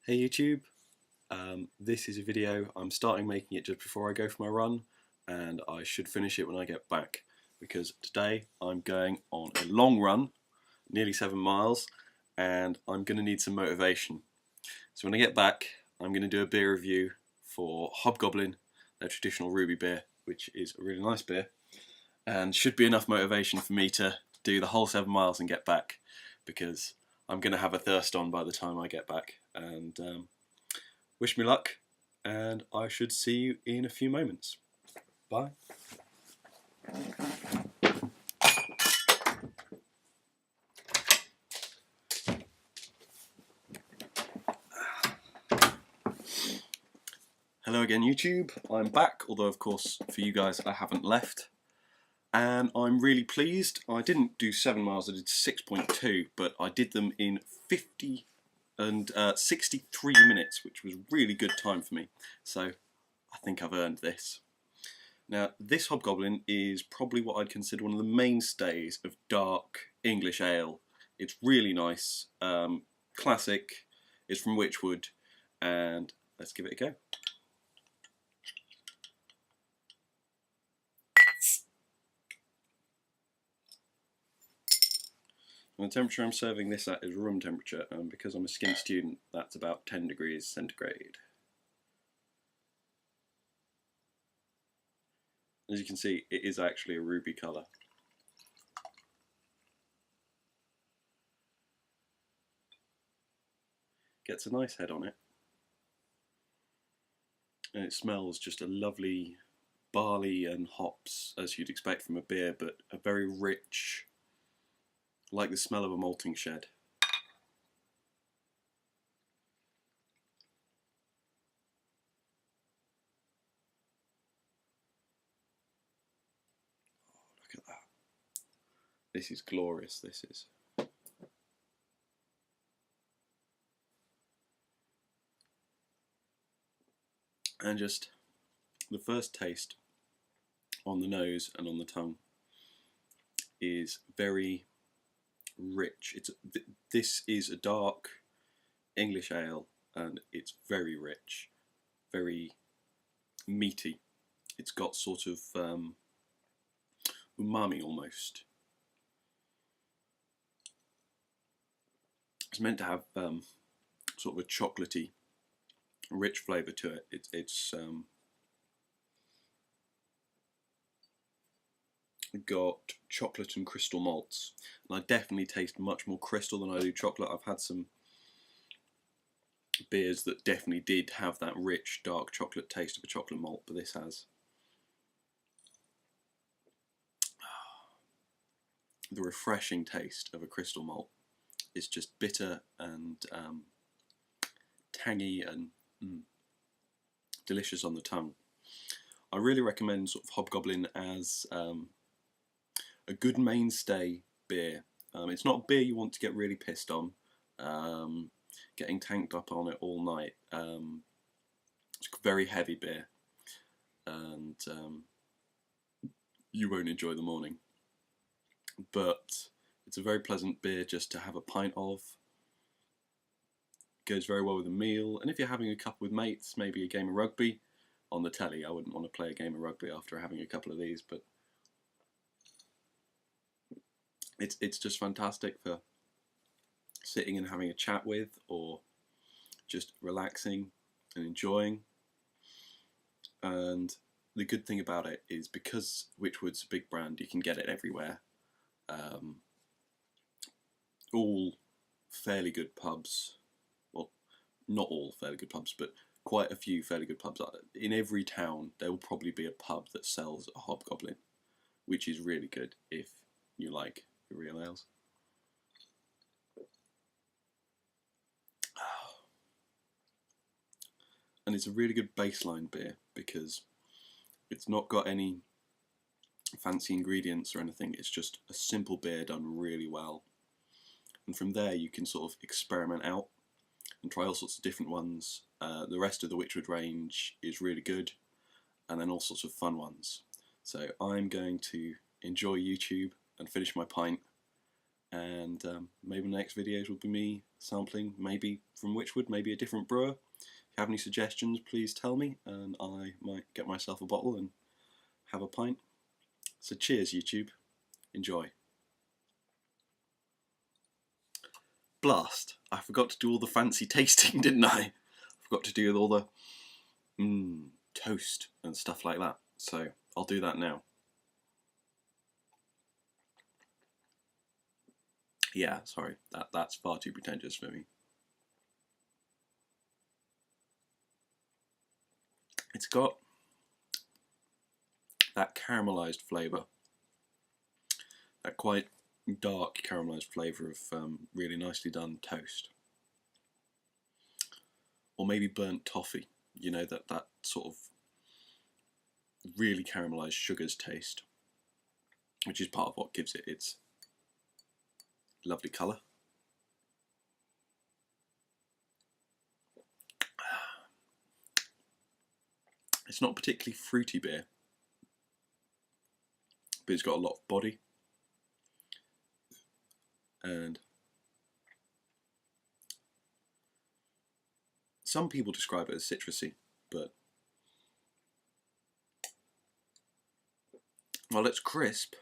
Hey YouTube, this is a video. I'm starting making it just before I go for my run, and I should finish it when I get back because today I'm going on a long run, nearly 7 miles, and I'm going to need some motivation. So when I get back, I'm going to do a beer review for Hobgoblin, their traditional ruby beer, which is a really nice beer, and should be enough motivation for me to do the whole 7 miles and get back, because I'm going to have a thirst on by the time I get back. And wish me luck, and I should see you in a few moments. Bye. Hello again YouTube, I'm back, although of course for you guys I haven't left. And I'm really pleased. I didn't do 7 miles, I did 6.2, but I did them in 50 and 63 minutes, which was really good time for me. So I think I've earned this. Now, this Hobgoblin is probably what I'd consider one of the mainstays of dark English ale. It's really nice, classic, it's from Witchwood, and let's give it a go. And the temperature I'm serving this at is room temperature, and because I'm a skint student, that's about 10 degrees centigrade. As you can see, it is actually a ruby colour. Gets a nice head on it. And it smells just a lovely barley and hops, as you'd expect from a beer, but a very rich, like the smell of a malting shed. Oh, look at that. This is glorious, this is. And just the first taste on the nose and on the tongue is very rich. This is a dark English ale, and it's very rich, very meaty. It's got sort of umami almost. It's meant to have sort of a chocolatey, rich flavour to it. It's got chocolate and crystal malts, and I definitely taste much more crystal than I do chocolate. I've had some beers that definitely did have that rich dark chocolate taste of a chocolate malt, but this has the refreshing taste of a crystal malt. It's just bitter and tangy and delicious on the tongue. I really recommend sort of Hobgoblin as a good mainstay beer. It's not a beer you want to get really pissed on, getting tanked up on it all night. It's a very heavy beer, and you won't enjoy the morning. But it's a very pleasant beer just to have a pint of. Goes very well with a meal, and if you're having a couple with mates, maybe a game of rugby on the telly. I wouldn't want to play a game of rugby after having a couple of these, but it's just fantastic for sitting and having a chat with, or just relaxing and enjoying. And the good thing about it is, because Witchwood's a big brand, you can get it everywhere. All fairly good pubs, well, not all fairly good pubs, but quite a few fairly good pubs. In every town there will probably be a pub that sells a Hobgoblin, which is really good if you like your real ales. And it's a really good baseline beer because it's not got any fancy ingredients or anything. It's just a simple beer done really well, and from there you can sort of experiment out and try all sorts of different ones. The rest of the Witchwood range is really good, and then all sorts of fun ones. So I'm going to enjoy YouTube and finish my pint, and maybe the next videos will be me sampling, maybe from Witchwood, maybe a different brewer. If you have any suggestions, please tell me, and I might get myself a bottle and have a pint. So cheers, YouTube. Enjoy. Blast. I forgot to do all the fancy tasting, didn't I? I forgot to do all the toast and stuff like that. So I'll do that now. Yeah, sorry, that's far too pretentious for me. It's got that caramelised flavour, that quite dark caramelised flavour of really nicely done toast. Or maybe burnt toffee, you know, that sort of really caramelised sugars taste, which is part of what gives it its lovely colour. It's not particularly fruity beer, but it's got a lot of body, and some people describe it as citrusy, but well, it's crisp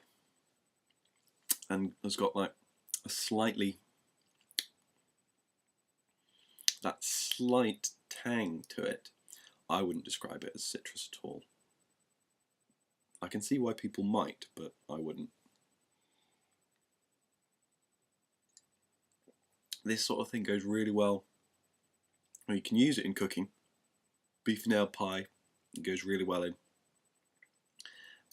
and has got like a that slight tang to it. I wouldn't describe it as citrus at all. I can see why people might, but I wouldn't. This sort of thing goes really well. You can use it in cooking. Beef nail pie, it goes really well in.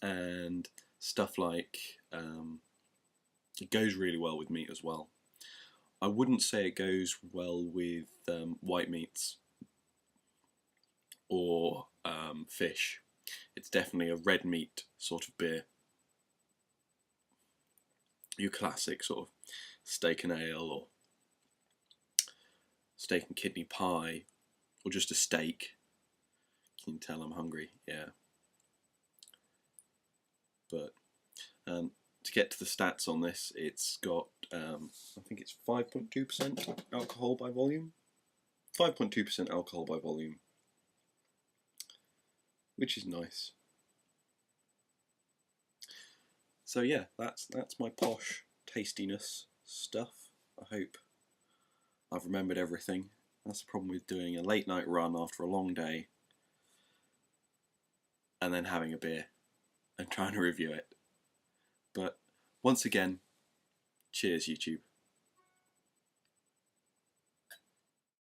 And stuff like, it goes really well with meat as well. I wouldn't say it goes well with white meats or fish. It's definitely a red meat sort of beer. Your classic sort of steak and ale, or steak and kidney pie, or just a steak. Can you tell I'm hungry? Yeah. But to get to the stats on this, it's got, I think it's 5.2% alcohol by volume. 5.2% alcohol by volume, which is nice. So yeah, that's my posh tastiness stuff. I hope I've remembered everything. That's the problem with doing a late night run after a long day and then having a beer and trying to review it. But once again, cheers YouTube.